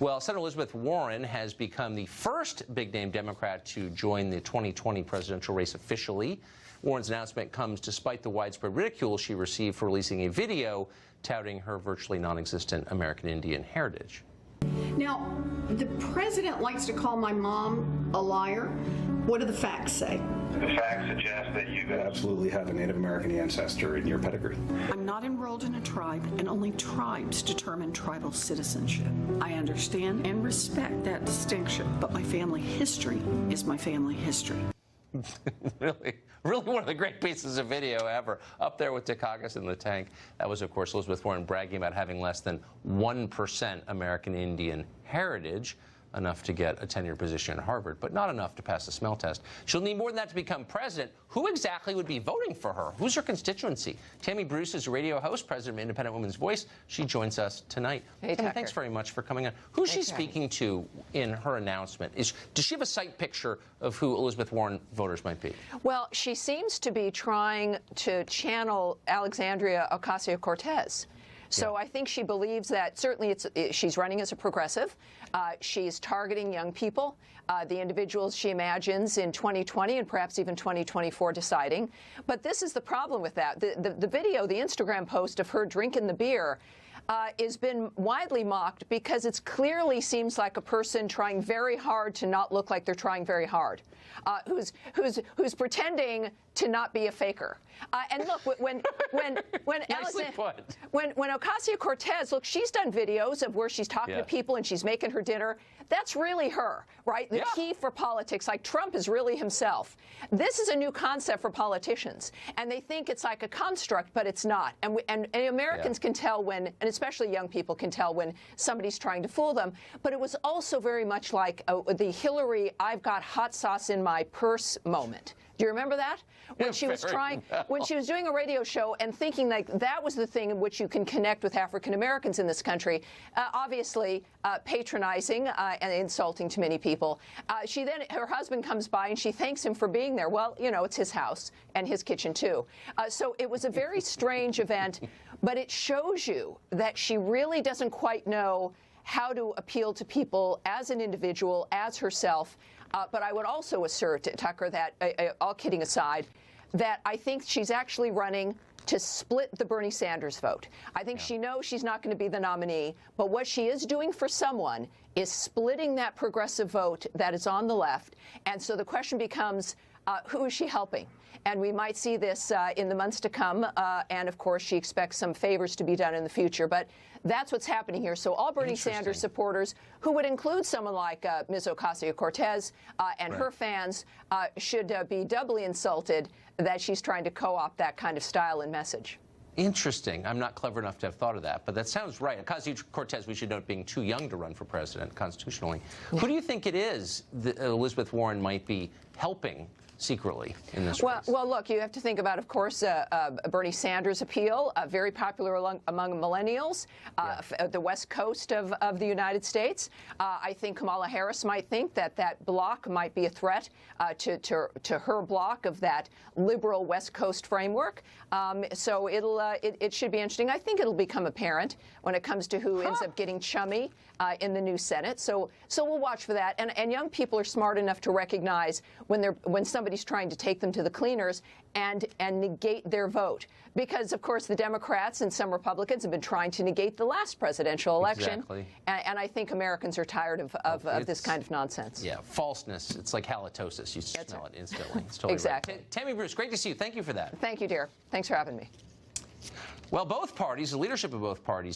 Well, Senator Elizabeth Warren has become the first big-name Democrat to join the 2020 presidential race officially. Warren's announcement comes despite the widespread ridicule she received for releasing a video touting her virtually non-existent American Indian heritage. Now, the president likes to call my mom a liar. What do the facts say? The facts suggest that you absolutely have a Native American ancestor in your pedigree. I'm not enrolled in a tribe, and only tribes determine tribal citizenship. I understand and respect that distinction, but my family history is my family history. Really one of the great pieces of video ever. Up there with Dukakis in the tank. That was, of course, Elizabeth Warren bragging about having less than 1% American Indian heritage, enough to get a tenured position at Harvard, but not enough to pass the smell test. She'll need more than that to become president. Who exactly would be voting for her? Who's her constituency? Tammy Bruce is a radio host, president of Independent Women's Voice. She joins us tonight. Hey, Tammy, thanks very much for coming on. Who's she Thanks, speaking to in her announcement? Does she have a sight picture of who Elizabeth Warren voters might be? Well, she seems to be trying to channel Alexandria Ocasio-Cortez. So I think she believes that certainly she's running as a progressive. She's targeting young people, the individuals she imagines in 2020 and perhaps even 2024 deciding. But this is the problem with that. The video, the Instagram post of her drinking the beer, has been widely mocked because it clearly seems like a person trying very hard to not look like they're trying very hard, who's pretending to not be a faker. And look, when Ocasio-Cortez, look, she's done videos of where she's talking to people and she's making her dinner. That's really her, right? The key for politics, like Trump is really himself. This is a new concept for politicians, and they think it's like a construct, but it's not. And Americans can tell when, and especially young people can tell when somebody's trying to fool them. But it was also very much like the Hillary, I've got hot sauce in my purse moment. Do you remember that? When she was when she was doing a radio show and thinking like that was the thing in which you can connect with African Americans in this country, obviously patronizing and insulting to many people. Her husband comes by and she thanks him for being there. Well, you know, it's his house and his kitchen too. So it was a very strange event, but it shows you that she really doesn't quite know how to appeal to people as an individual, as herself. But I would also assert, Tucker, that, all kidding aside, that I think she's actually running to split the Bernie Sanders vote. I think she knows she's not going to be the nominee, but what she is doing for someone is splitting that progressive vote that is on the left. And so the question becomes, who is she helping? And we might see this in the months to come. And, of course, she expects some favors to be done in the future. But that's what's happening here. So all Bernie Sanders supporters, who would include someone like Ms. Ocasio-Cortez and her fans, should be doubly insulted that she's trying to co-opt that kind of style and message. Interesting. I'm not clever enough to have thought of that, but that sounds right. Ocasio-Cortez, we should note, being too young to run for president constitutionally. Who do you think it is that Elizabeth Warren might be helping secretly in this race? Well, look, you have to think about, of course, Bernie Sanders' appeal, very popular among millennials, the West Coast of the United States. I think Kamala Harris might think that that bloc might be a threat to her bloc of that liberal West Coast framework. So it should be interesting. I think it'll become apparent when it comes to who ends up getting chummy in the new Senate. So we'll watch for that. And young people are smart enough to recognize when somebody's trying to take them to the cleaners and negate their vote. Because, of course, the Democrats and some Republicans have been trying to negate the last presidential election. Exactly. And I think Americans are tired of this kind of nonsense. Yeah, falseness. It's like halitosis. You smell it instantly. It's totally exactly. Right. Tammy Bruce, great to see you. Thank you for that. Thank you, dear. Thanks for having me. Well, both parties, the leadership of both parties,